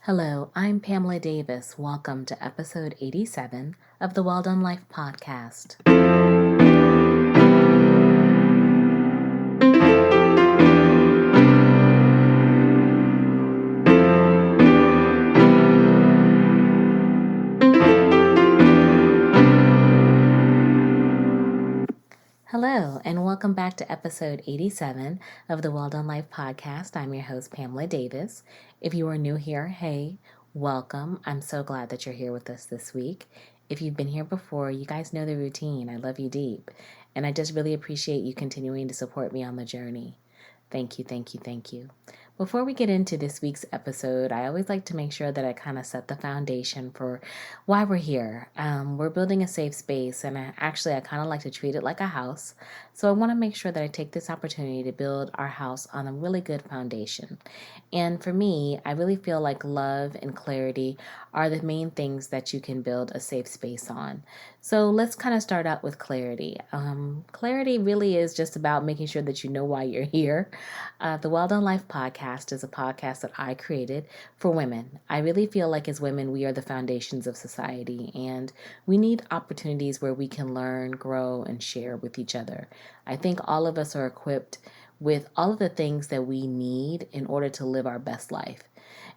Hello, I'm Pamela Davis. Welcome to episode 87 of the Well Done Life podcast. Hello, and welcome back to episode 87 of the Well Done Life podcast. I'm your host, Pamela Davis. If you are new here, hey, welcome. I'm so glad that you're here with us this week. If you've been here before, you guys know the routine. I love you deep, and I just really appreciate you continuing to support me on the journey. Thank you, thank you, thank you. Before we get into this week's episode, I always like to make sure that I kind of set the foundation for why we're here. We're building a safe space, and I kind of like to treat it like a house. So I want to make sure that I take this opportunity to build our house on a really good foundation. And for me, I really feel like love and clarity are the main things that you can build a safe space on. So let's kind of start out with clarity. Clarity really is just about making sure that you know why you're here. The Well Done Life podcast is a podcast that I created for women. I really feel like as women, we are the foundations of society, and we need opportunities where we can learn, grow, and share with each other. I think all of us are equipped with all of the things that we need in order to live our best life.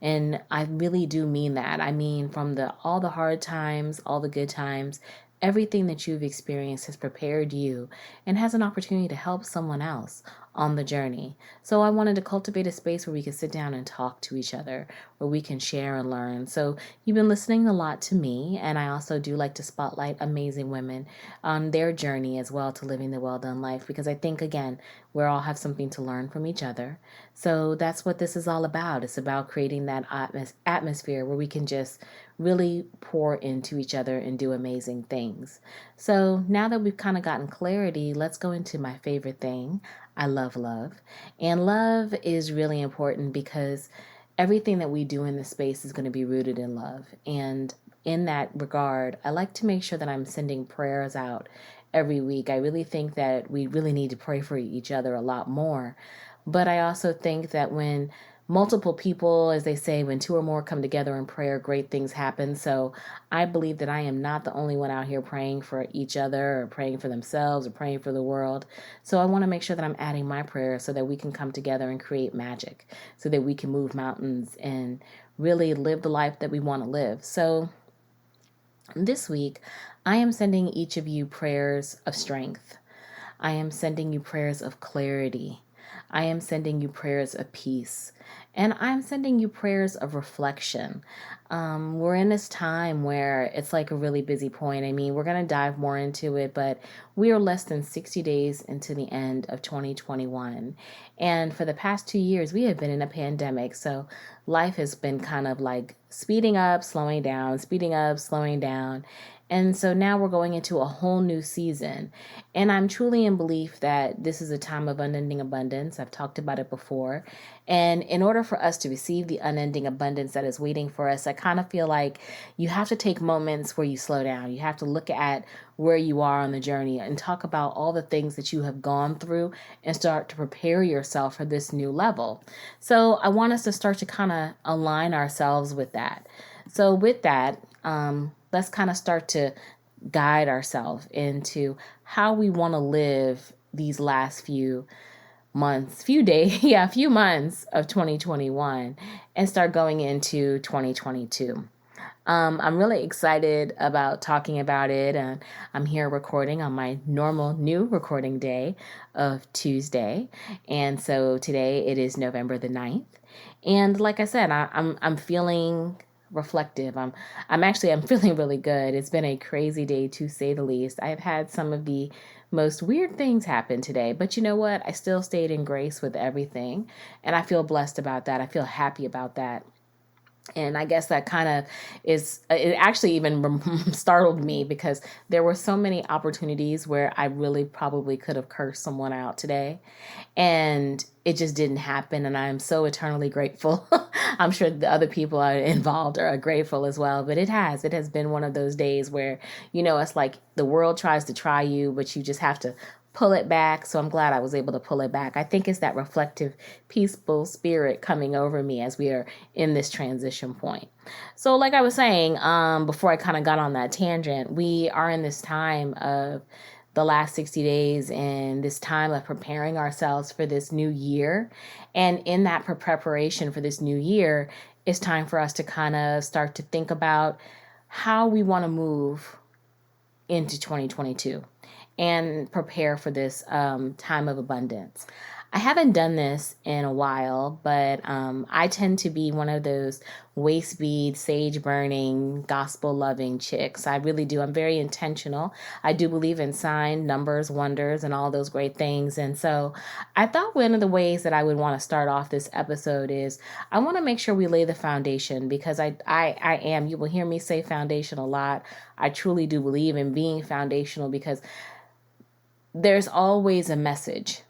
And I really do mean that. I mean, from all the hard times, all the good times, everything that you've experienced has prepared you and has an opportunity to help someone else on the journey. So I wanted to cultivate a space where we can sit down and talk to each other, where we can share and learn. So you've been listening a lot to me, and I also do like to spotlight amazing women on their journey as well to living the well done life, because I think, again, we all have something to learn from each other. So that's what this is all about. It's about creating that atmosphere where we can just really pour into each other and do amazing things. So now that we've kind of gotten clarity, let's go into my favorite thing. I love love. And love is really important because everything that we do in this space is going to be rooted in love. And in that regard, I like to make sure that I'm sending prayers out every week. I really think that we really need to pray for each other a lot more. But I also think that when multiple people, as they say, when two or more come together in prayer, great things happen. So I believe that I am not the only one out here praying for each other or praying for themselves or praying for the world. So I want to make sure that I'm adding my prayer so that we can come together and create magic, so that we can move mountains and really live the life that we want to live. So this week, I am sending each of you prayers of strength. I am sending you prayers of clarity. I am sending you prayers of peace. And I'm sending you prayers of reflection. We're in this time where it's like a really busy point. I mean, we're going to dive more into it, but we are less than 60 days into the end of 2021. And for the past 2 years, we have been in a pandemic. So life has been kind of like speeding up, slowing down, speeding up, slowing down. And so now we're going into a whole new season. And I'm truly in belief that this is a time of unending abundance. I've talked about it before. And in order for us to receive the unending abundance that is waiting for us, I kind of feel like you have to take moments where you slow down. You have to look at where you are on the journey and talk about all the things that you have gone through and start to prepare yourself for this new level. So I want us to start to kind of align ourselves with that. So with that, let's kind of start to guide ourselves into how we want to live these last few months of 2021 and start going into 2022. I'm really excited about talking about it, and I'm here recording on my normal new recording day of Tuesday. And so today it is November the 9th. And like I said, I'm feeling reflective. I'm feeling really good. It's been a crazy day, to say the least. I've had some of the most weird things happen today, but you know what? I still stayed in grace with everything, and I feel blessed about that. I feel happy about that. And I guess that kind of it actually even startled me because there were so many opportunities where I really probably could have cursed someone out today. And it just didn't happen. And I'm so eternally grateful. I'm sure the other people involved are grateful as well. But it has been one of those days where, it's like the world tries to try you, but you just have to pull it back. So I'm glad I was able to pull it back. I think it's that reflective, peaceful spirit coming over me as we are in this transition point. So like I was saying, before I kind of got on that tangent, we are in this time of the last 60 days and this time of preparing ourselves for this new year. And in that preparation for this new year, it's time for us to kind of start to think about how we want to move into 2022 and prepare for this time of abundance. I haven't done this in a while, but I tend to be one of those waist bead, sage burning, gospel loving chicks. I really do. I'm very intentional. I do believe in sign, numbers, wonders, and all those great things. And so I thought one of the ways that I would want to start off this episode is I want to make sure we lay the foundation, because I am, you will hear me say foundation a lot. I truly do believe in being foundational, because there's always a message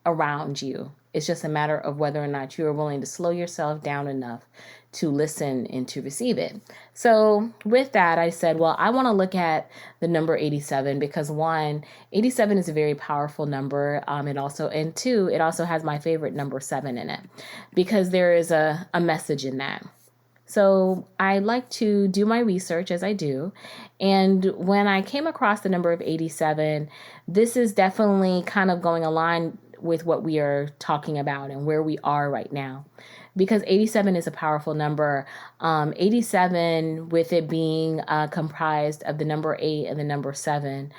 around you. It's just a matter of whether or not you are willing to slow yourself down enough to listen and to receive it. So with that, I said, well, I want to look at the number 87 because 87 is a very powerful number. And two, it also has my favorite number 7 in it, because there is a message in that. So I like to do my research as I do. And when I came across the number of 87, this is definitely kind of going aligned with what we are talking about and where we are right now. Because 87 is a powerful number. 87, with it being comprised of the number 8 and the number 7,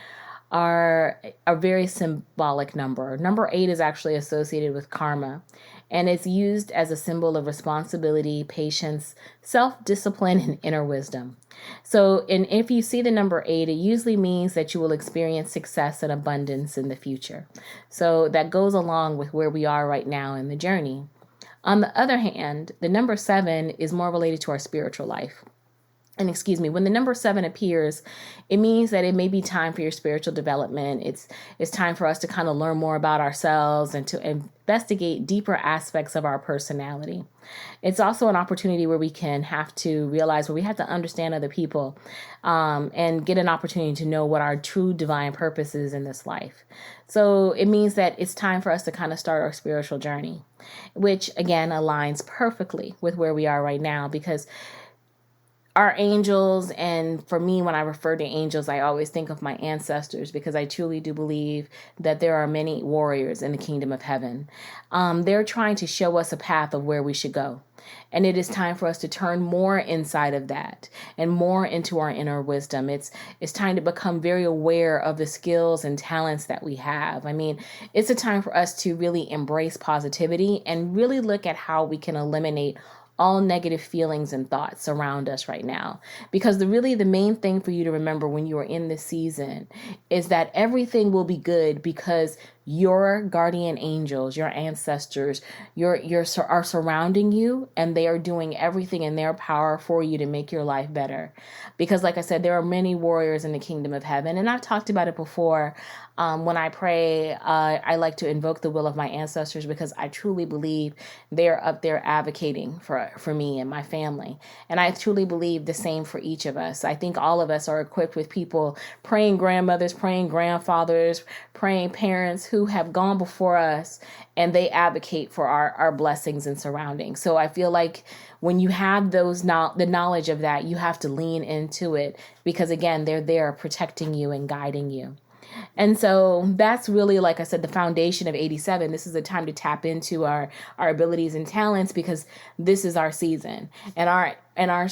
are a very symbolic number. Number 8 is actually associated with karma, and it's used as a symbol of responsibility, patience, self-discipline, and inner wisdom. So, and if you see the number 8, it usually means that you will experience success and abundance in the future. So that goes along with where we are right now in the journey. On the other hand, the number 7 is more related to our spiritual life. And when the number 7 appears, it means that it may be time for your spiritual development. It's time for us to kind of learn more about ourselves and to investigate deeper aspects of our personality. It's also an opportunity where we have to understand other people and get an opportunity to know what our true divine purpose is in this life. So it means that it's time for us to kind of start our spiritual journey, which again aligns perfectly with where we are right now, because our angels, and for me, when I refer to angels, I always think of my ancestors, because I truly do believe that there are many warriors in the kingdom of heaven. They're trying to show us a path of where we should go. And it is time for us to turn more inside of that and more into our inner wisdom. It's time to become very aware of the skills and talents that we have. I mean, it's a time for us to really embrace positivity and really look at how we can eliminate all negative feelings and thoughts around us right now. Because the main thing for you to remember when you are in this season is that everything will be good, because your guardian angels, your ancestors, are surrounding you, and they are doing everything in their power for you to make your life better. Because like I said, there are many warriors in the kingdom of heaven. And I've talked about it before. When I pray, I like to invoke the will of my ancestors, because I truly believe they're up there advocating for me and my family. And I truly believe the same for each of us. I think all of us are equipped with people, praying grandmothers, praying grandfathers, praying parents who have gone before us, and they advocate for our blessings and surroundings. So I feel like when you have the knowledge of that, you have to lean into it, because again, they're there protecting you and guiding you. And so that's really, like I said, the foundation of 87. This is a time to tap into our abilities and talents, because this is our season. And our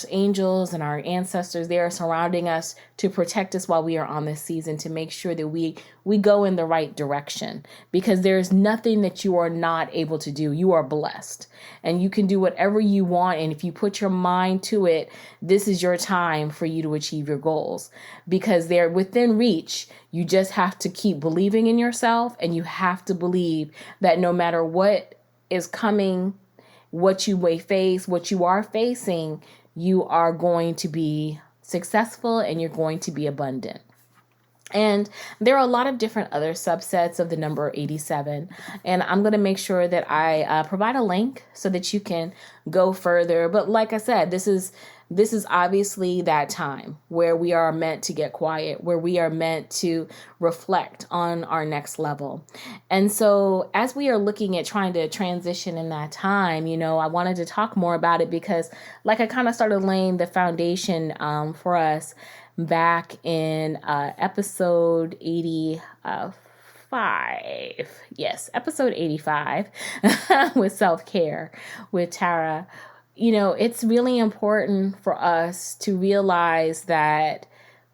angels and our ancestors, they are surrounding us to protect us while we are on this season, to make sure that we go in the right direction, because there's nothing that you are not able to do. You are blessed, and you can do whatever you want. And if you put your mind to it, this is your time for you to achieve your goals, because they're within reach. You just have to keep believing in yourself, and you have to believe that no matter what is coming, what you may face, what you are facing, you are going to be successful and you're going to be abundant. And there are a lot of different other subsets of the number 87. And I'm going to make sure that I provide a link so that you can go further. But like I said, this is obviously that time where we are meant to get quiet, where we are meant to reflect on our next level. And so as we are looking at trying to transition in that time, I wanted to talk more about it because like I kind of started laying the foundation for us back in episode 85. Yes, episode 85 with self-care with Tara. It's really important for us to realize that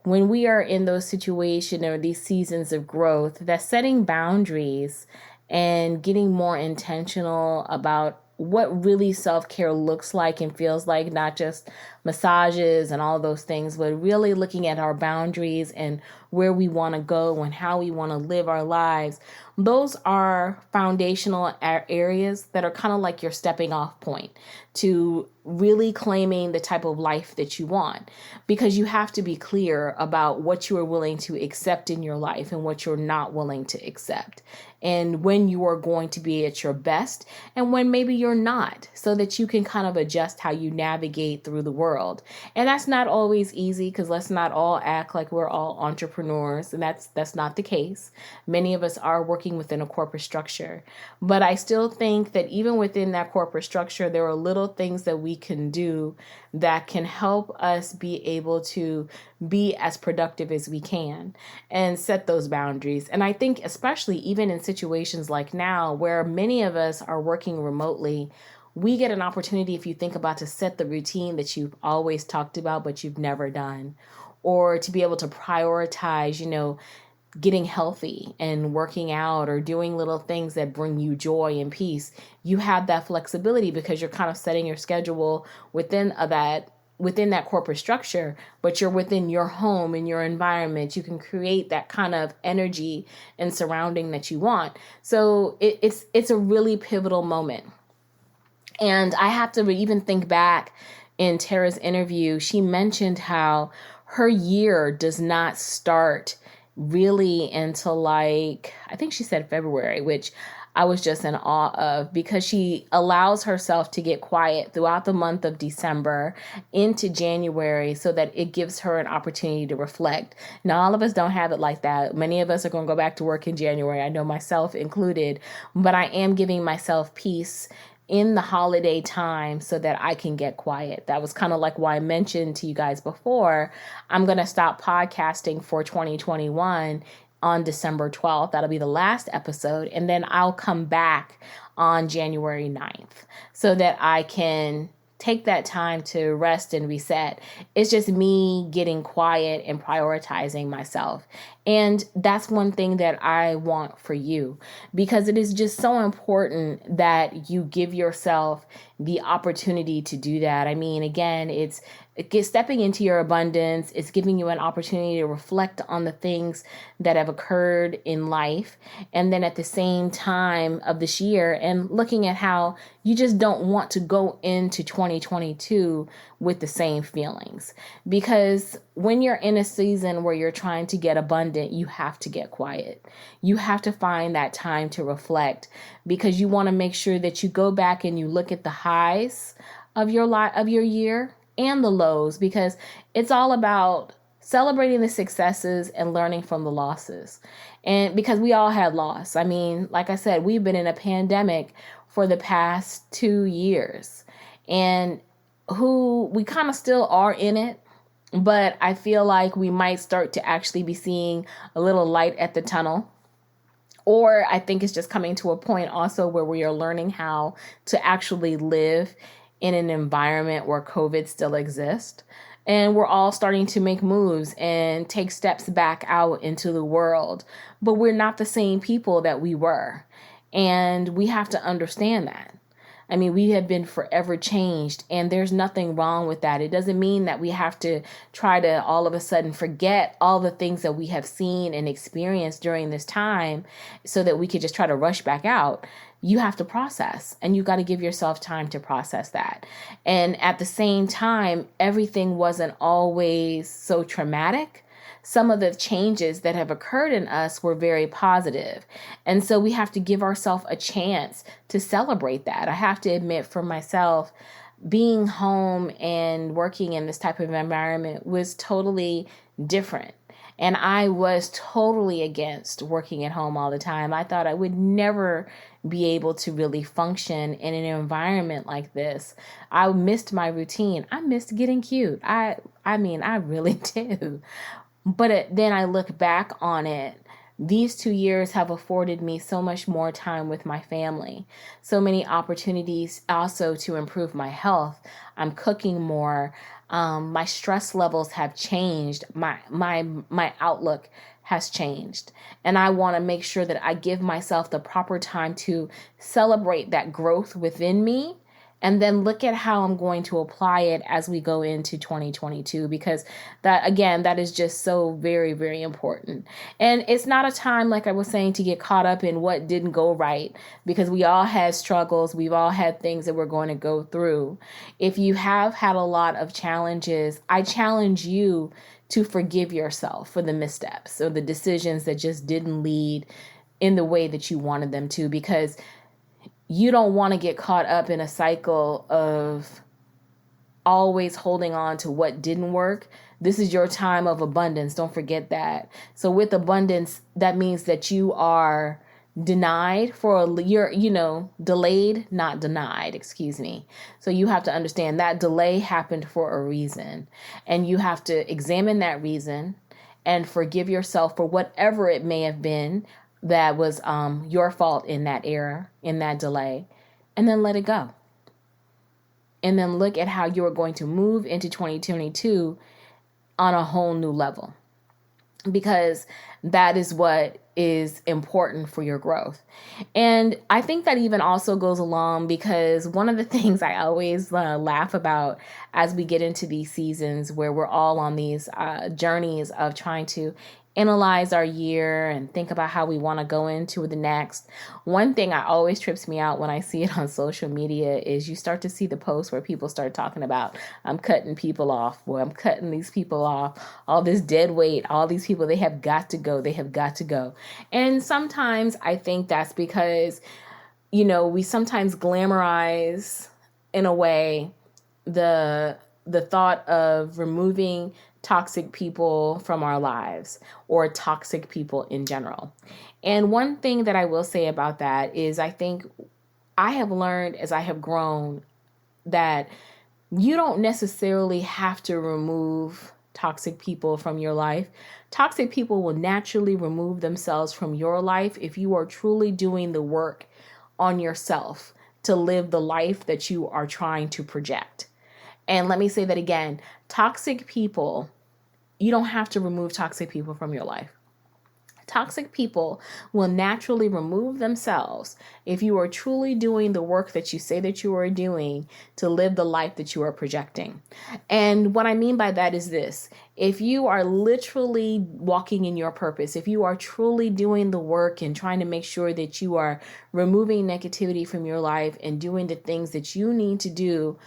when we are in those situations or these seasons of growth, that setting boundaries and getting more intentional about what really self-care looks like and feels like, not just massages and all those things, but really looking at our boundaries and where we want to go and how we want to live our lives. Those are foundational areas that are kind of like your stepping off point to really claiming the type of life that you want, because you have to be clear about what you are willing to accept in your life and what you're not willing to accept, and when you are going to be at your best and when maybe you're not, so that you can kind of adjust how you navigate through the world. And that's not always easy, because let's not all act like we're all entrepreneurs, and that's not the case. Many of us are working within a corporate structure, but I still think that even within that corporate structure, there are little things that we can do that can help us be able to be as productive as we can and set those boundaries. And I think especially even in situations like now where many of us are working remotely, we get an opportunity, if you think about, to set the routine that you've always talked about but you've never done, or to be able to prioritize, getting healthy and working out or doing little things that bring you joy and peace. You have that flexibility because you're kind of setting your schedule within that corporate structure, but you're within your home and your environment. You can create that kind of energy and surrounding that you want. So it's a really pivotal moment. And I have to even think back in Tara's interview, she mentioned how her year does not start really until I think she said February, which I was just in awe of, because she allows herself to get quiet throughout the month of December into January so that it gives her an opportunity to reflect. Now, all of us don't have it like that. Many of us are going to go back to work in January. I know myself included, but I am giving myself peace in the holiday time so that I can get quiet. That was kind of like why I mentioned to you guys before, I'm going to stop podcasting for 2021 on December 12th. That'll be the last episode. And then I'll come back on January 9th so that I can take that time to rest and reset. It's just me getting quiet and prioritizing myself. And that's one thing that I want for you, because it is just so important that you give yourself the opportunity to do that. I mean, again, it's stepping into your abundance. It's giving you an opportunity to reflect on the things that have occurred in life. And then at the same time of this year, and looking at how you just don't want to go into 2022 with the same feelings. Because when you're in a season where you're trying to get abundant, you have to get quiet. You have to find that time to reflect, because you want to make sure that you go back and you look at the highs of your year and the lows, because it's all about celebrating the successes and learning from the losses. And because we all had loss. I mean, like I said, we've been in a pandemic for the past 2 years, and we kind of still are in it, but I feel like we might start to actually be seeing a little light at the tunnel. Or I think it's just coming to a point also where we are learning how to actually live in an environment where COVID still exists. And we're all starting to make moves and take steps back out into the world. But we're not the same people that we were. And we have to understand that. I mean, we have been forever changed, and there's nothing wrong with that. It doesn't mean that we have to try to all of a sudden forget all the things that we have seen and experienced during this time so that we could just try to rush back out. You have to process, and you got to give yourself time to process that. And at the same time, everything wasn't always so traumatic. Some of the changes that have occurred in us were very positive. And so we have to give ourselves a chance to celebrate that. I have to admit for myself, being home and working in this type of environment was totally different. And I was totally against working at home all the time. I thought I would never be able to really function in an environment like this. I missed my routine. I missed getting cute. I mean, I really do. But then I look back on it. These 2 years have afforded me so much more time with my family, so many opportunities also to improve my health. I'm cooking more. My stress levels have changed. My outlook has changed. And I want to make sure that I give myself the proper time to celebrate that growth within me, and then look at how I'm going to apply it as we go into 2022, because that is just so very, very important. And it's not a time, like I was saying, to get caught up in what didn't go right, because we all had struggles. We've all had things that we're going to go through. If you have had a lot of challenges, I challenge you to forgive yourself for the missteps or the decisions that just didn't lead in the way that you wanted them to, because you don't want to get caught up in a cycle of always holding on to what didn't work. This is your time of abundance. Don't forget that. So with abundance, that means that you are denied you're delayed, not denied, excuse me. So you have to understand that delay happened for a reason, and you have to examine that reason and forgive yourself for whatever it may have been that was your fault in that error, in that delay, and then let it go. And then look at how you are going to move into 2022 on a whole new level, because that is what is important for your growth. And I think that even also goes along, because one of the things I always laugh about as we get into these seasons where we're all on these journeys of trying to analyze our year and think about how we want to go into the next. One thing I always trips me out when I see it on social media is you start to see the posts where people start talking about, I'm cutting people off, or I'm cutting these people off, all this dead weight, all these people, they have got to go. They have got to go. And sometimes I think that's because, we sometimes glamorize in a way the thought of removing toxic people from our lives, or toxic people in general. And one thing that I will say about that is I think I have learned as I have grown that you don't necessarily have to remove toxic people from your life. Toxic people will naturally remove themselves from your life if you are truly doing the work on yourself to live the life that you are trying to project. And let me say that again, toxic people, you don't have to remove toxic people from your life. Toxic people will naturally remove themselves if you are truly doing the work that you say that you are doing to live the life that you are projecting. And what I mean by that is this: if you are literally walking in your purpose, if you are truly doing the work and trying to make sure that you are removing negativity from your life and doing the things that you need to do,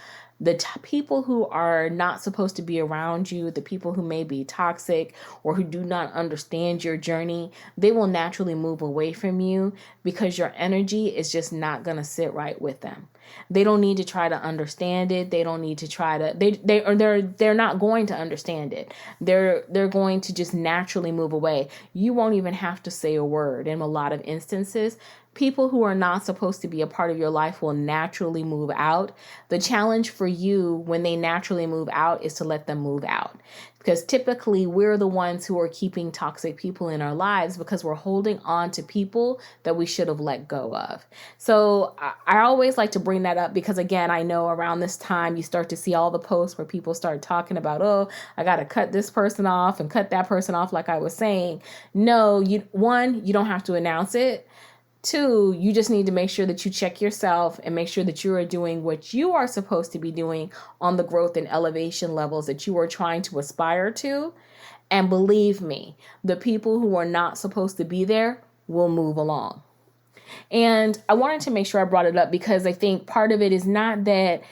the people who are not supposed to be around you, the people who may be toxic or who do not understand your journey, they will naturally move away from you, because your energy is just not going to sit right with them. They don't need to try to understand it. They don't need to try to, they're not going to understand it. They're going to just naturally move away. You won't even have to say a word. In a lot of instances, people who are not supposed to be a part of your life will naturally move out. The challenge for you when they naturally move out is to let them move out. Because typically we're the ones who are keeping toxic people in our lives because we're holding on to people that we should have let go of. So I always like to bring that up because, again, I know around this time you start to see all the posts where people start talking about, oh, I got to cut this person off and cut that person off, like I was saying. No, you don't have to announce it. 2, you just need to make sure that you check yourself and make sure that you are doing what you are supposed to be doing on the growth and elevation levels that you are trying to aspire to. And believe me, the people who are not supposed to be there will move along. And I wanted to make sure I brought it up because I think part of it is not that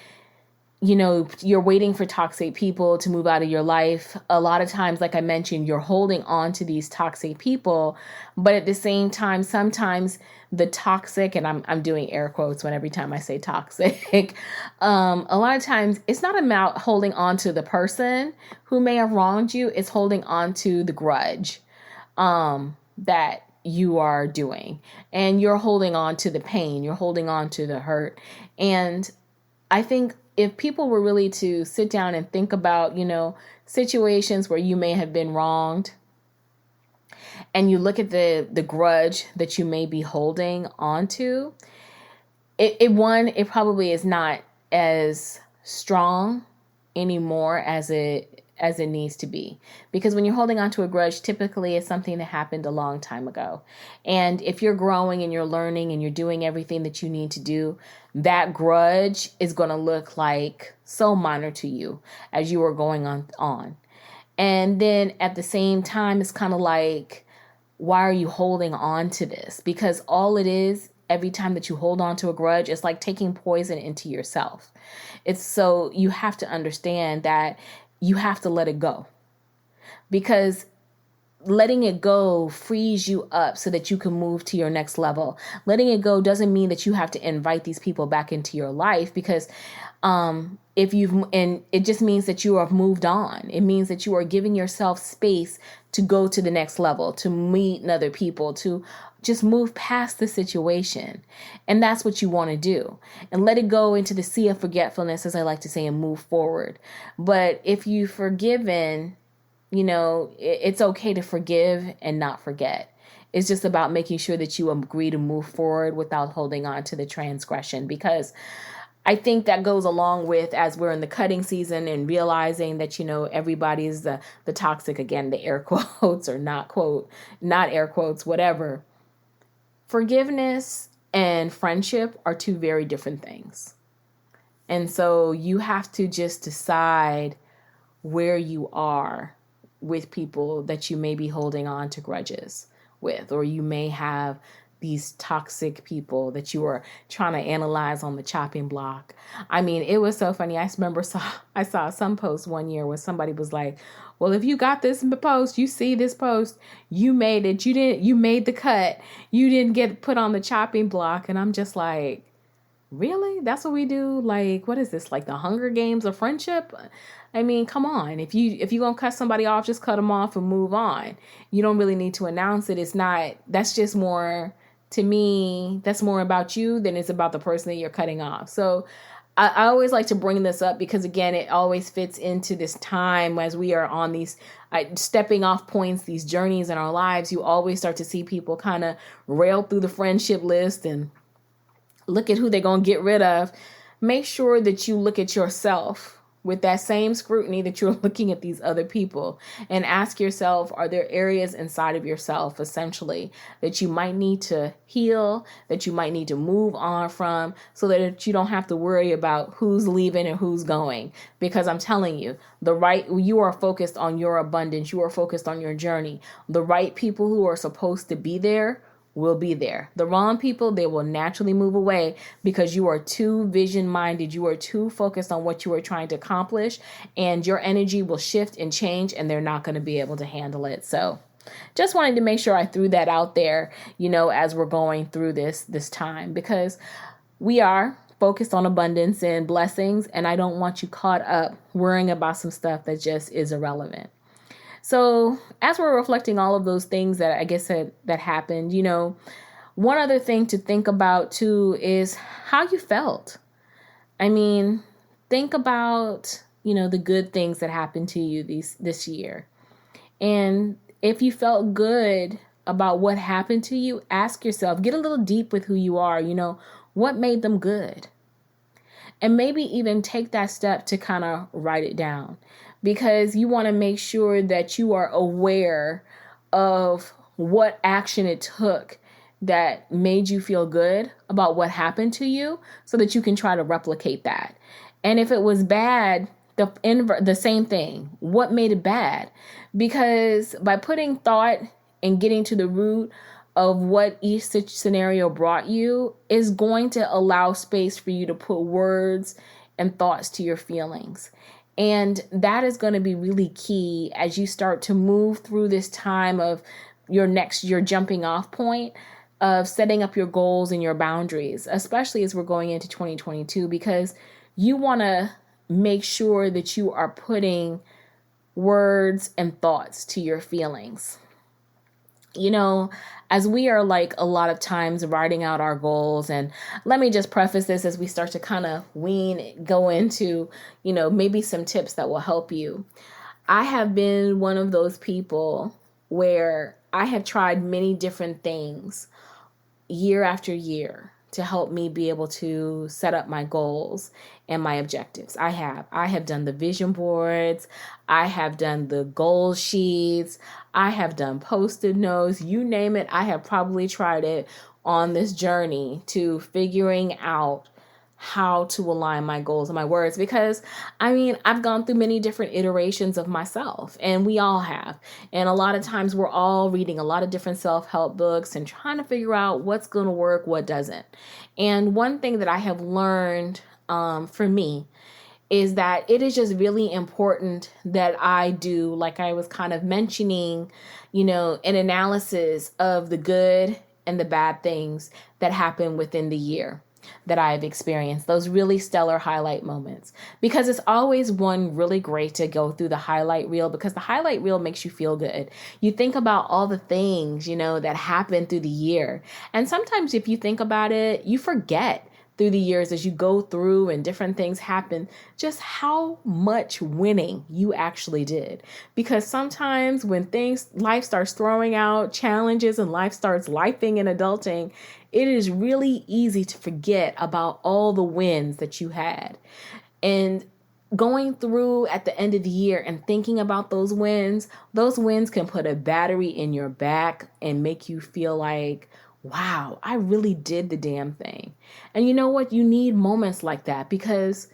you're waiting for toxic people to move out of your life. A lot of times, like I mentioned, you're holding on to these toxic people, but at the same time, sometimes the toxic, and I'm doing air quotes when every time I say toxic, a lot of times it's not about holding on to the person who may have wronged you. It's holding on to the grudge that you are doing, and you're holding on to the pain, you're holding on to the hurt. And I think if people were really to sit down and think about, situations where you may have been wronged, and you look at the grudge that you may be holding onto, it probably is not as strong anymore as it needs to be. Because when you're holding on to a grudge, typically it's something that happened a long time ago. And if you're growing and you're learning and you're doing everything that you need to do, that grudge is going to look like so minor to you as you are going on. And then at the same time, it's kind of like, why are you holding on to this? Because all it is, every time that you hold on to a grudge, it's like taking poison into yourself. It's so you have to understand that you have to let it go, because letting it go frees you up so that you can move to your next level. Letting it go doesn't mean that you have to invite these people back into your life, because it just means that you have moved on. It means that you are giving yourself space to go to the next level, to meet other people, to just move past the situation. And that's what you want to do. And let it go into the sea of forgetfulness, as I like to say, and move forward. But if you've forgiven, it's okay to forgive and not forget. It's just about making sure that you agree to move forward without holding on to the transgression, because I think that goes along with, as we're in the cutting season and realizing that, everybody's the toxic, again, the air quotes or not air quotes, whatever. Forgiveness and friendship are two very different things. And so you have to just decide where you are with people that you may be holding on to grudges with, or you may have these toxic people that you are trying to analyze on the chopping block. I mean, it was so funny. I saw some post one year where somebody was like, well, if you got this post, you see this post, you made it. You made the cut. You didn't get put on the chopping block. And I'm just like, really? That's what we do? Like, what is this? Like the Hunger Games of friendship? I mean, come on. If you're going to cut somebody off, just cut them off and move on. You don't really need to announce it. That's just more, to me, that's more about you than it's about the person that you're cutting off. So I always like to bring this up because, again, it always fits into this time as we are on these stepping off points, these journeys in our lives. You always start to see people kind of rail through the friendship list and look at who they're going to get rid of. Make sure that you look at yourself with that same scrutiny that you're looking at these other people, and ask yourself, are there areas inside of yourself, essentially, that you might need to heal, that you might need to move on from, so that you don't have to worry about who's leaving and who's going? Because I'm telling you, you are focused on your abundance. You are focused on your journey. The right people who are supposed to be there will be there. The wrong people, they will naturally move away, because you are too vision minded. You are too focused on what you are trying to accomplish, and your energy will shift and change, and they're not going to be able to handle it. So just wanted to make sure I threw that out there, as we're going through this time, because we are focused on abundance and blessings, and I don't want you caught up worrying about some stuff that just is irrelevant. So as we're reflecting all of those things that I guess that happened, one other thing to think about too is how you felt. I mean, think about, the good things that happened to you this year. And if you felt good about what happened to you, ask yourself, get a little deep with who you are, what made them good? And maybe even take that step to kind of write it down, because you want to make sure that you are aware of what action it took that made you feel good about what happened to you, so that you can try to replicate that. And if it was bad, the same thing. What made it bad? Because by putting thought and getting to the root of what each scenario brought you is going to allow space for you to put words and thoughts to your feelings. And that is going to be really key as you start to move through this time of your jumping off point of setting up your goals and your boundaries, especially as we're going into 2022, because you want to make sure that you are putting words and thoughts to your feelings. You know, as we are like a lot of times writing out our goals, and let me just preface this as we start to kind of go into, maybe some tips that will help you. I have been one of those people where I have tried many different things year after year to help me be able to set up my goals and my objectives. I have done the vision boards. I have done the goal sheets. I have done post-it notes. You name it. I have probably tried it on this journey to figuring out how to align my goals and my words, because I've gone through many different iterations of myself, and we all have. And a lot of times we're all reading a lot of different self-help books and trying to figure out what's going to work, what doesn't. And one thing that I have learned for me is that it is just really important that I do, like I was kind of mentioning, an analysis of the good and the bad things that happen within the year that I've experienced, those really stellar highlight moments, because it's always really great to go through the highlight reel, because the highlight reel makes you feel good. You think about all the things, that happened through the year. And sometimes if you think about it, you forget through the years as you go through and different things happen, just how much winning you actually did. Because sometimes when life starts throwing out challenges and life starts lifing and adulting, it is really easy to forget about all the wins that you had. And going through at the end of the year and thinking about those wins can put a battery in your back and make you feel like, wow, I really did the damn thing. And you know what? You need moments like that, because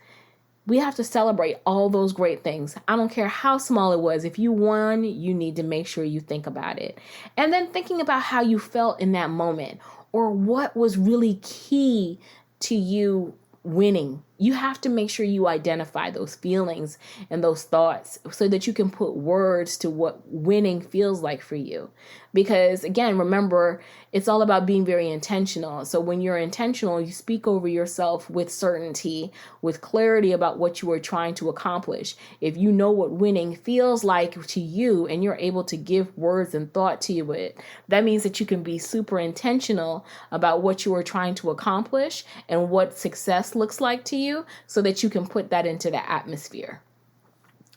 we have to celebrate all those great things. I don't care how small it was. If you won, you need to make sure you think about it. And then thinking about how you felt in that moment, or what was really key to you winning. You have to make sure you identify those feelings and those thoughts so that you can put words to what winning feels like for you. Because again, remember, it's all about being very intentional. So when you're intentional, you speak over yourself with certainty, with clarity about what you are trying to accomplish. If you know what winning feels like to you and you're able to give words and thought to it, that means that you can be super intentional about what you are trying to accomplish and what success looks like to you, so that you can put that into the atmosphere.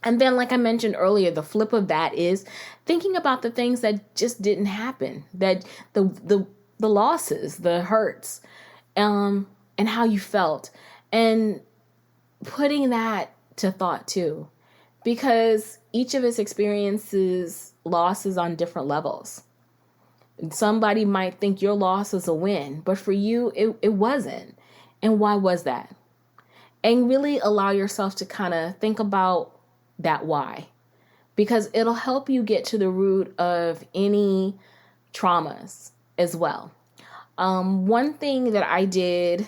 And then, like I mentioned earlier, the flip of that is thinking about the things that just didn't happen, that the losses, the hurts, and how you felt, and putting that to thought too, because each of us experiences losses on different levels. Somebody might think your loss is a win, but for you, it wasn't. And why was that? And really allow yourself to kind of think about that why, because it'll help you get to the root of any traumas as well. One thing that I did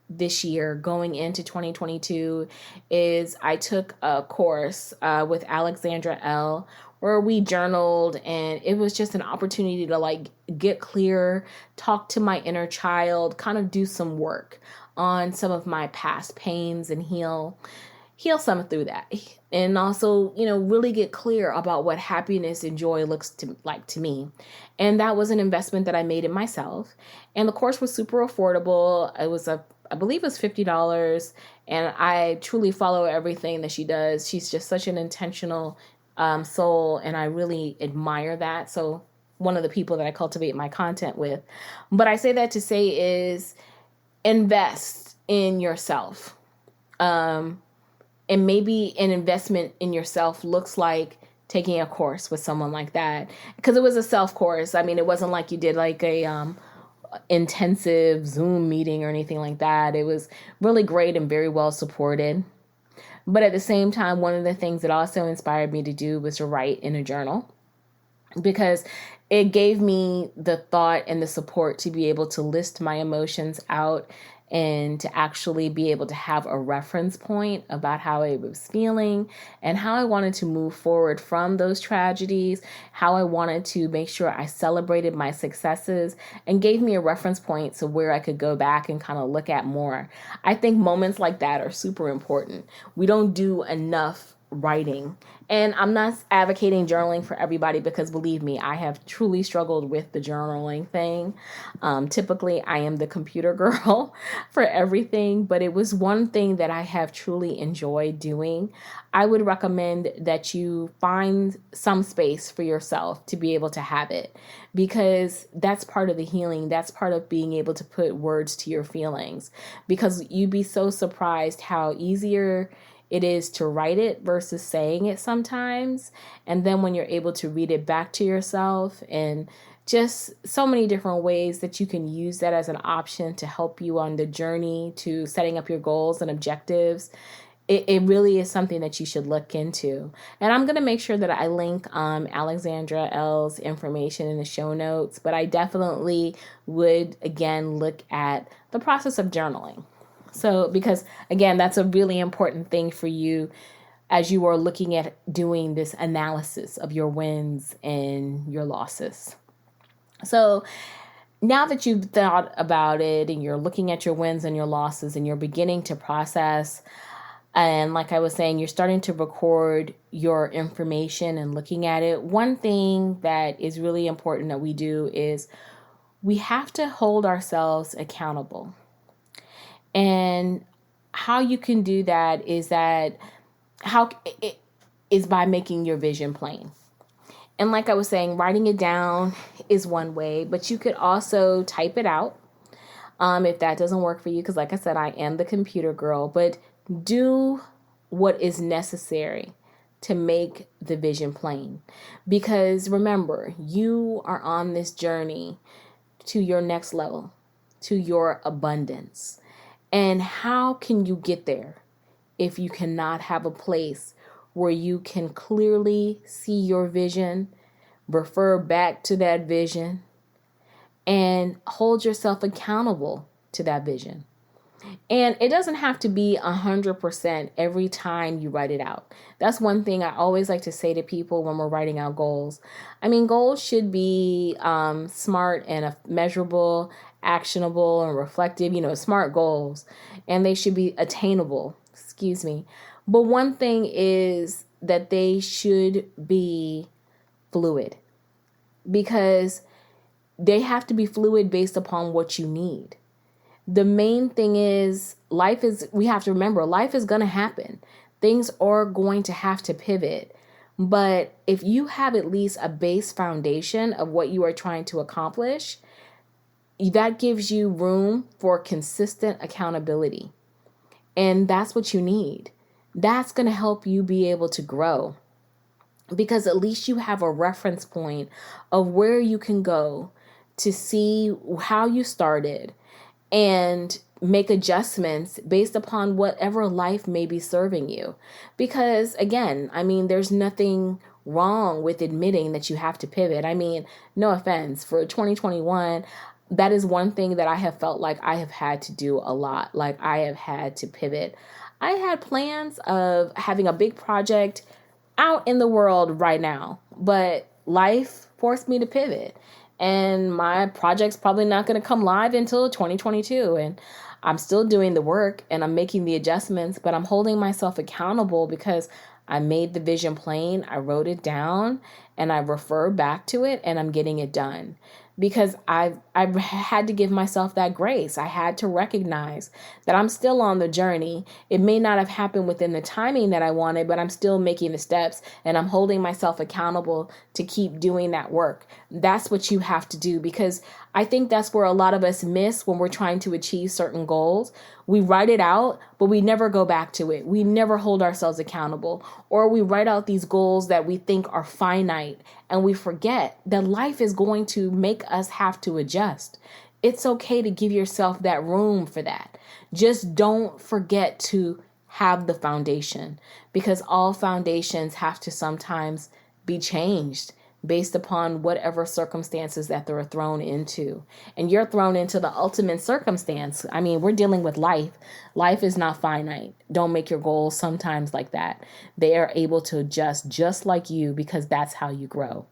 this year going into 2022 is I took a course with Alexandra L, where we journaled, and it was just an opportunity to like get clear, talk to my inner child, kind of do some work on some of my past pains and heal some through that. And also, really get clear about what happiness and joy looks like to me. And that was an investment that I made in myself. And the course was super affordable. It was I believe it was $50. And I truly follow everything that she does. She's just such an intentional soul. And I really admire that. So one of the people that I cultivate my content with. But I say that to say is invest in yourself. And maybe an investment in yourself looks like taking a course with someone like that, because it was a self course. It wasn't like you did like a intensive Zoom meeting or anything like that. It was really great and very well supported. But at the same time, one of the things that also inspired me to do was to write in a journal, because it gave me the thought and the support to be able to list my emotions out and to actually be able to have a reference point about how I was feeling and how I wanted to move forward from those tragedies, how I wanted to make sure I celebrated my successes and gave me a reference point to where I could go back and kind of look at more. I think moments like that are super important. We don't do enough writing. And I'm not advocating journaling for everybody because believe me, I have truly struggled with the journaling thing. Typically, I am the computer girl for everything, but it was one thing that I have truly enjoyed doing. I would recommend that you find some space for yourself to be able to have it because that's part of the healing. That's part of being able to put words to your feelings because you'd be so surprised how easier it is to write it versus saying it sometimes. And then when you're able to read it back to yourself and just so many different ways that you can use that as an option to help you on the journey to setting up your goals and objectives. It really is something that you should look into. And I'm going to make sure that I link Alexandra L's information in the show notes, but I definitely would, again, look at the process of journaling. So, because again, that's a really important thing for you as you are looking at doing this analysis of your wins and your losses. So, now that you've thought about it and you're looking at your wins and your losses and you're beginning to process, and like I was saying, you're starting to record your information and looking at it, one thing that is really important that we do is we have to hold ourselves accountable. And how you can do that is by making your vision plain. And like I was saying, writing it down is one way, but you could also type it out if that doesn't work for you. Because like I said, I am the computer girl, but do what is necessary to make the vision plain. Because remember, you are on this journey to your next level, to your abundance. And how can you get there if you cannot have a place where you can clearly see your vision, refer back to that vision, and hold yourself accountable to that vision? And it doesn't have to be 100% every time you write it out. That's one thing I always like to say to people when we're writing out goals. I mean, goals should be smart and measurable, actionable and reflective, smart goals. And they should be attainable, But one thing is that they should be fluid because they have to be fluid based upon what you need. The main thing is we have to remember, life is going to happen. Things are going to have to pivot. But if you have at least a base foundation of what you are trying to accomplish, that gives you room for consistent accountability. And that's what you need. That's going to help you be able to grow because at least you have a reference point of where you can go to see how you started and make adjustments based upon whatever life may be serving you. Because again, I mean, there's nothing wrong with admitting that you have to pivot. I mean, no offense, for 2021, that is one thing that I have felt like I have had to do a lot. Like I have had to pivot. I had plans of having a big project out in the world right now, but life forced me to pivot. And my project's probably not going to come live until 2022. And I'm still doing the work and I'm making the adjustments, but I'm holding myself accountable because I made the vision plain. I wrote it down and I refer back to it and I'm getting it done. Because I've had to give myself that grace. I had to recognize that I'm still on the journey. It may not have happened within the timing that I wanted, but I'm still making the steps and I'm holding myself accountable to keep doing that work. That's what you have to do because I think that's where a lot of us miss when we're trying to achieve certain goals. We write it out, but we never go back to it. We never hold ourselves accountable, or we write out these goals that we think are finite and we forget that life is going to make us have to adjust. It's okay to give yourself that room for that. Just don't forget to have the foundation because all foundations have to sometimes be changed based upon whatever circumstances that they're thrown into. And you're thrown into the ultimate circumstance. I mean, we're dealing with life. Life is not finite. Don't make your goals sometimes like that. They are able to adjust just like you, because that's how you grow.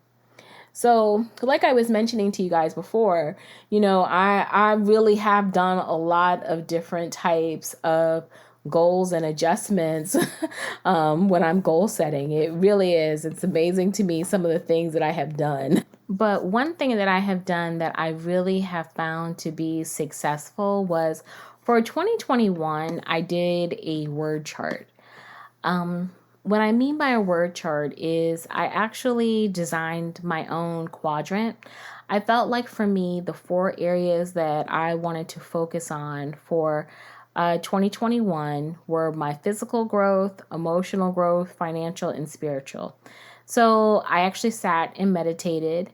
So, like I was mentioning to you guys before, I really have done a lot of different types of goals and adjustments when I'm goal setting. It really is. It's amazing to me, some of the things that I have done. But one thing that I have done that I really have found to be successful was for 2021, I did a word chart. What I mean by a word chart is I actually designed my own quadrant. I felt like for me, the 4 areas that I wanted to focus on for 2021 were my physical growth, emotional growth, financial, and spiritual. So I actually sat and meditated,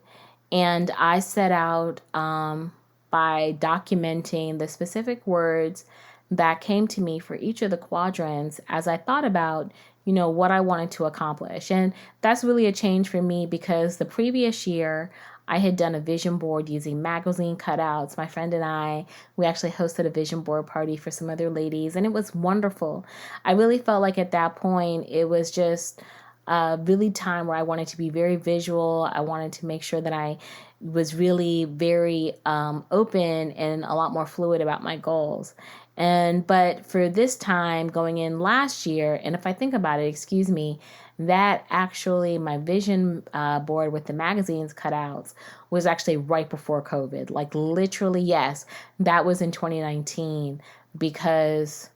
and I set out by documenting the specific words that came to me for each of the quadrants as I thought about, what I wanted to accomplish. And that's really a change for me, because the previous year I had done a vision board using magazine cutouts. My friend and I, we actually hosted a vision board party for some other ladies, and it was wonderful. I really felt like at that point it was just really time where I wanted to be very visual. I wanted to make sure that I was really very open and a lot more fluid about my goals. But for this time going in last year, and if I think about it, that actually my vision board with the magazines cutouts was actually right before COVID. Like literally, yes, that was in 2019 because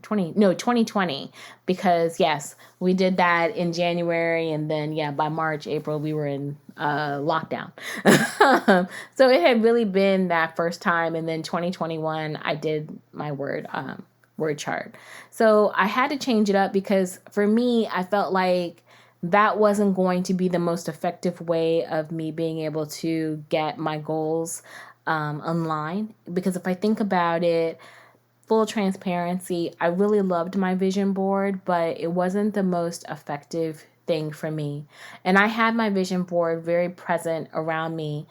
2020, because yes, we did that in January, and then by March, April, we were in lockdown. So it had really been that first time, and then 2021, I did my word chart. So I had to change it up, because for me, I felt like that wasn't going to be the most effective way of me being able to get my goals online. Because if I think about it, full transparency, I really loved my vision board, but it wasn't the most effective thing for me. And I had my vision board very present around me.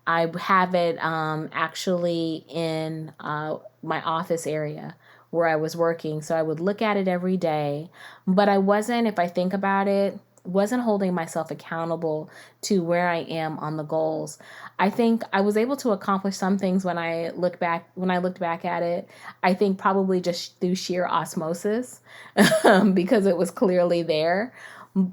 I have it actually in my office area where I was working. So I would look at it every day, but I wasn't, if I think about it, wasn't holding myself accountable to where I am on the goals. I think I was able to accomplish some things when I looked back at it. I think probably just through sheer osmosis because it was clearly there.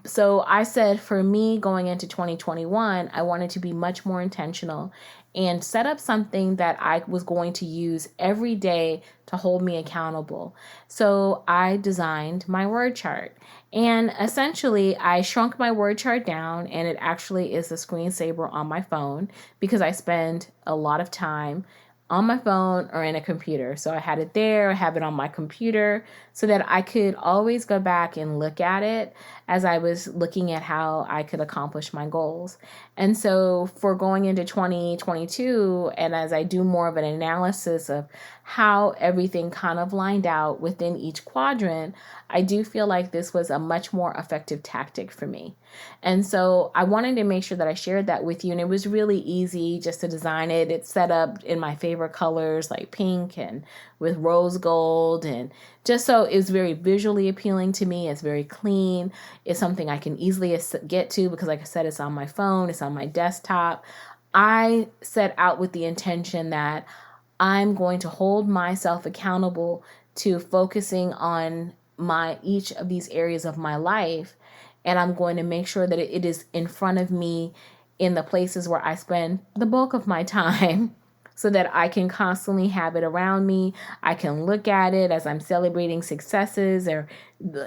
So I said for me going into 2021, I wanted to be much more intentional and set up something that I was going to use every day to hold me accountable. So I designed my word chart. And essentially, I shrunk my word chart down, and it actually is a screensaver on my phone because I spend a lot of time on my phone or in a computer. So I had it there, I have it on my computer so that I could always go back and look at it as I was looking at how I could accomplish my goals. And so for going into 2022, and as I do more of an analysis of how everything kind of lined out within each quadrant, I do feel like this was a much more effective tactic for me. And so I wanted to make sure that I shared that with you. And it was really easy just to design it. It's set up in my favorite colors like pink and with rose gold. And just so it's very visually appealing to me. It's very clean. It's something I can easily get to because, like I said, it's on my phone. It's on my desktop. I set out with the intention that I'm going to hold myself accountable to focusing on each of these areas of my life. And I'm going to make sure that it is in front of me in the places where I spend the bulk of my time so that I can constantly have it around me. I can look at it as I'm celebrating successes or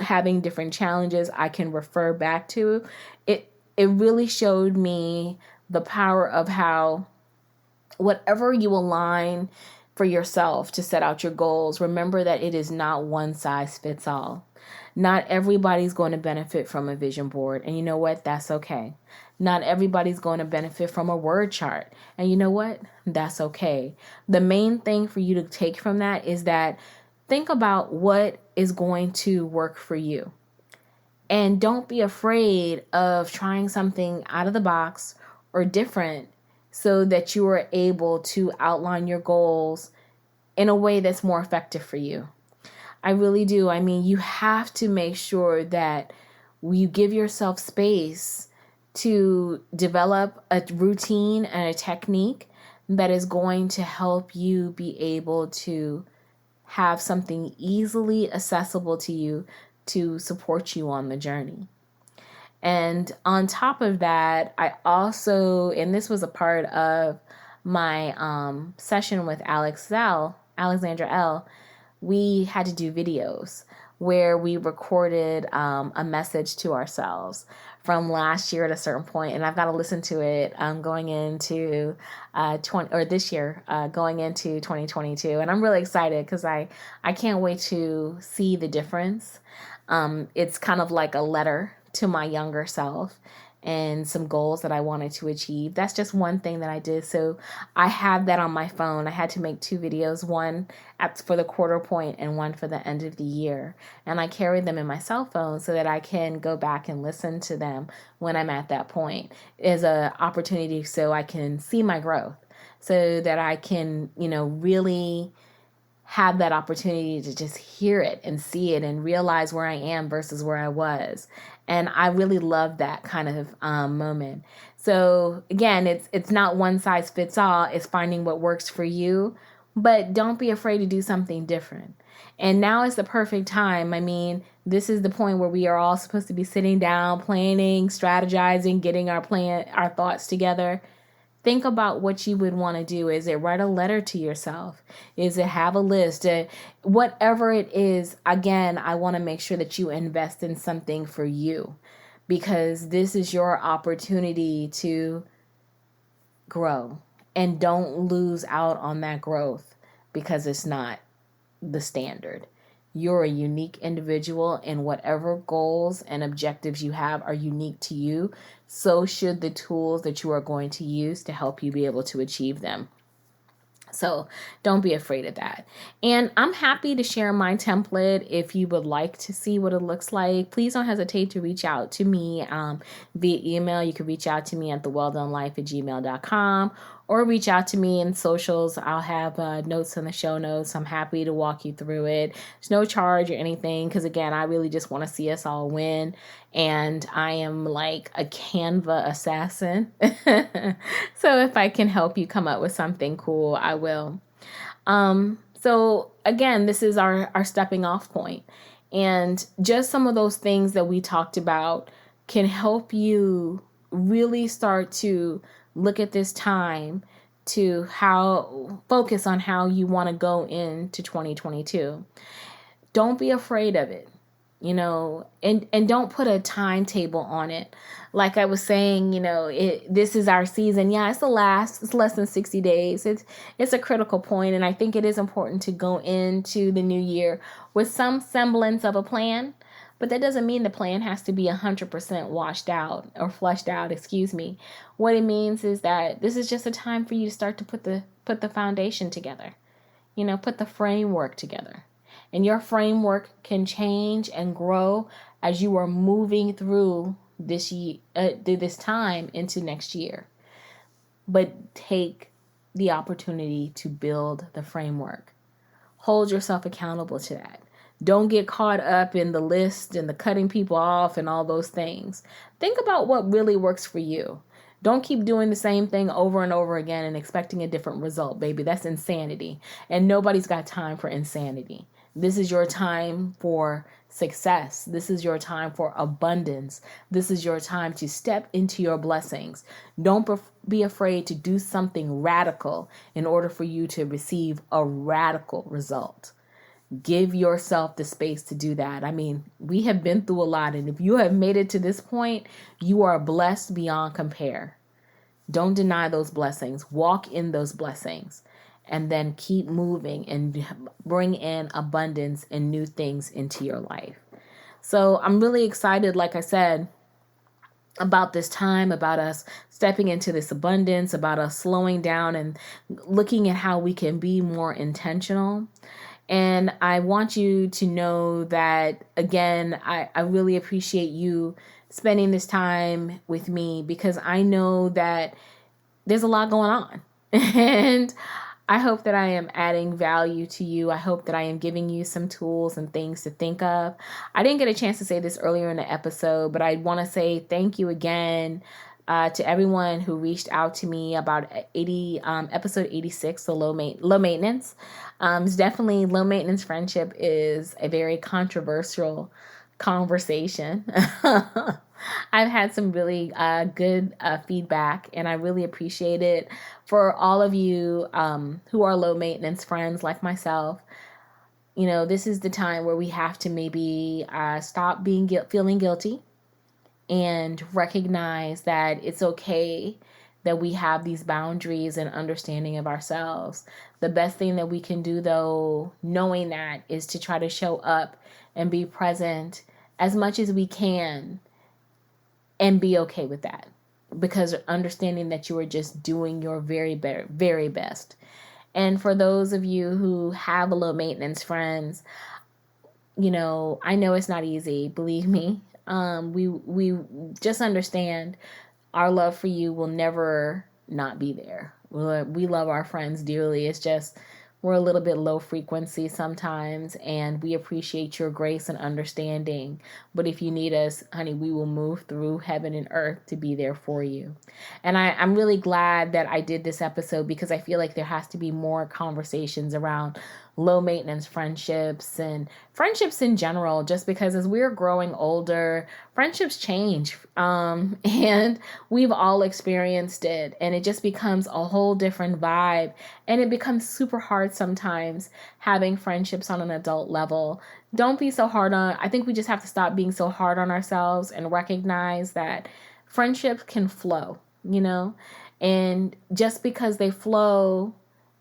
having different challenges I can refer back to. It really showed me the power of how whatever you align for yourself to set out your goals, remember that it is not one size fits all. Not everybody's going to benefit from a vision board. And you know what? That's okay. Not everybody's going to benefit from a word chart. And you know what? That's okay. The main thing for you to take from that is that think about what is going to work for you. And don't be afraid of trying something out of the box or different so that you are able to outline your goals in a way that's more effective for you. I really do. I mean, you have to make sure that you give yourself space to develop a routine and a technique that is going to help you be able to have something easily accessible to you to support you on the journey. And on top of that, I also, and this was a part of my session with Alexandra L., we had to do videos where we recorded a message to ourselves from last year at a certain point, and I've got to listen to it going into this year going into 2022, and I'm really excited because I can't wait to see the difference. It's kind of like a letter to my younger self and some goals that I wanted to achieve. That's just one thing that I did. So I have that on my phone. I had to make 2 videos, one for the quarter point and one for the end of the year. And I carry them in my cell phone so that I can go back and listen to them when I'm at that point as an opportunity so I can see my growth, so that I can, really have that opportunity to just hear it and see it and realize where I am versus where I was. And I really love that kind of moment. So again, it's not one size fits all. It's finding what works for you, but don't be afraid to do something different. And now is the perfect time. I mean, this is the point where we are all supposed to be sitting down, planning, strategizing, getting our thoughts together. Think about what you would want to do. Is it write a letter to yourself? Is it have a list? Whatever it is, again, I want to make sure that you invest in something for you, because this is your opportunity to grow. And don't lose out on that growth because it's not the standard. You're a unique individual, and whatever goals and objectives you have are unique to you. So should the tools that you are going to use to help you be able to achieve them. So don't be afraid of that. And I'm happy to share my template. If you would like to see what it looks like, please don't hesitate to reach out to me via email. You can reach out to me at thewelldonelife@gmail.com or reach out to me in socials. I'll have notes in the show notes. I'm happy to walk you through it. There's no charge or anything because, again, I really just want to see us all win. And I am like a Canva assassin. So if I can help you come up with something cool, I will. So again, this is our stepping off point. And just some of those things that we talked about can help you really start to look at this time to focus on how you want to go into 2022. Don't be afraid of it. And don't put a timetable on it. Like I was saying, this is our season. Yeah, it's less than 60 days. It's a critical point. And I think it is important to go into the new year with some semblance of a plan. But that doesn't mean the plan has to be 100% washed out or flushed out, excuse me. What it means is that this is just a time for you to start to put the foundation together. Put the framework together. And your framework can change and grow as you are moving through this time into next year. But take the opportunity to build the framework. Hold yourself accountable to that. Don't get caught up in the list and the cutting people off and all those things. Think about what really works for you. Don't keep doing the same thing over and over again and expecting a different result, baby. That's insanity. And nobody's got time for insanity. This is your time for success. This is your time for abundance. This is your time to step into your blessings. Don't be afraid to do something radical in order for you to receive a radical result. Give yourself the space to do that. I mean, we have been through a lot, and if you have made it to this point, you are blessed beyond compare. Don't deny those blessings. Walk in those blessings. And then keep moving and bring in abundance and new things into your life. So I'm really excited, like I said, about this time, about us stepping into this abundance, about us slowing down and looking at how we can be more intentional. And I want you to know that, again, I really appreciate you spending this time with me, because I know that there's a lot going on. And I hope that I am adding value to you. I hope that I am giving you some tools and things to think of. I didn't get a chance to say this earlier in the episode, but I want to say thank you again to everyone who reached out to me about episode 86, the low maintenance. It's definitely, low maintenance friendship is a very controversial conversation. I've had some really good feedback, and I really appreciate it. For all of you who are low maintenance friends like myself, this is the time where we have to maybe stop feeling guilty and recognize that it's okay that we have these boundaries and understanding of ourselves. The best thing that we can do, though, knowing that, is to try to show up and be present as much as we can and be okay with that, because understanding that you are just doing your very, very best. And for those of you who have low maintenance friends, I know it's not easy, believe me. We just understand our love for you will never not be there. We love our friends dearly. It's just we're a little bit low frequency sometimes, and we appreciate your grace and understanding. But if you need us, honey, we will move through heaven and earth to be there for you. And I'm really glad that I did this episode, because I feel like there has to be more conversations around low maintenance friendships and friendships in general, just because as we're growing older, friendships change. And we've all experienced it, and it just becomes a whole different vibe. And it becomes super hard sometimes having friendships on an adult level. Don't be so hard on, I think we just have to stop being so hard on ourselves and recognize that friendships can flow, and just because they flow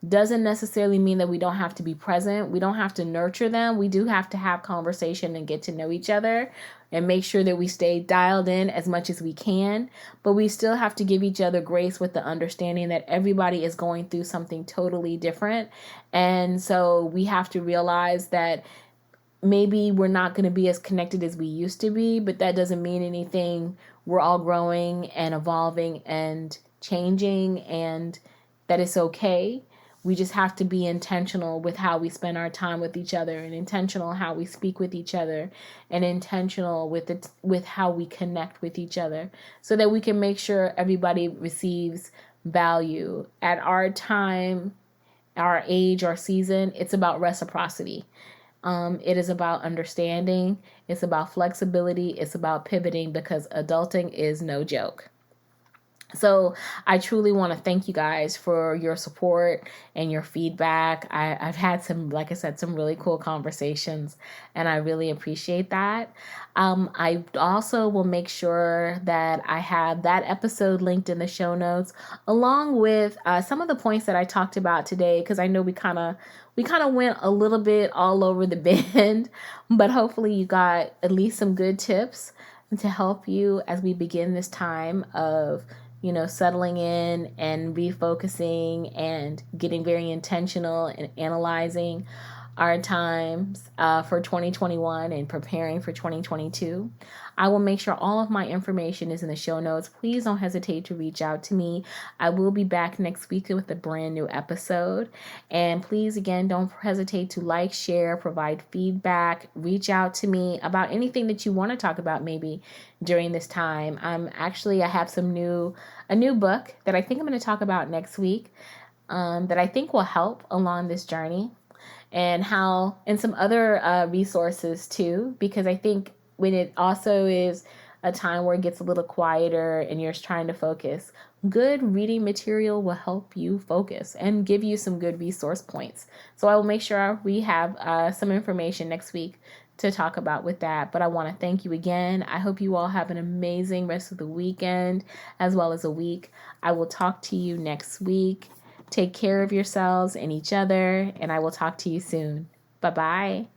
doesn't necessarily mean that we don't have to be present. We don't have to nurture them. We do have to have conversation and get to know each other and make sure that we stay dialed in as much as we can. But we still have to give each other grace with the understanding that everybody is going through something totally different. And so we have to realize that maybe we're not going to be as connected as we used to be, but that doesn't mean anything. We're all growing and evolving and changing, and that it's okay. We just have to be intentional with how we spend our time with each other, and intentional how we speak with each other, and intentional with how we connect with each other, so that we can make sure everybody receives value. At our time, our age, our season, it's about reciprocity. It is about understanding. It's about flexibility. It's about pivoting, because adulting is no joke. So I truly want to thank you guys for your support and your feedback. I've had some, like I said, some really cool conversations, and I really appreciate that. I also will make sure that I have that episode linked in the show notes, along with some of the points that I talked about today, because I know we kind of went a little bit all over the bend, but hopefully you got at least some good tips to help you as we begin this time of settling in and refocusing and getting very intentional and analyzing our times for 2021 and preparing for 2022. I will make sure all of my information is in the show notes. Please don't hesitate to reach out to me. I will be back next week with a brand new episode. And please, again, don't hesitate to like, share, provide feedback, reach out to me about anything that you want to talk about maybe during this time. I have a new book that I think I'm going to talk about next week that I think will help along this journey, and some other resources too, because I think when it also is a time where it gets a little quieter and you're trying to focus, good reading material will help you focus and give you some good resource points. So I will make sure we have some information next week to talk about with that. But I want to thank you again. I hope you all have an amazing rest of the weekend as well as a week. I will talk to you next week. Take care of yourselves and each other, and I will talk to you soon. Bye-bye.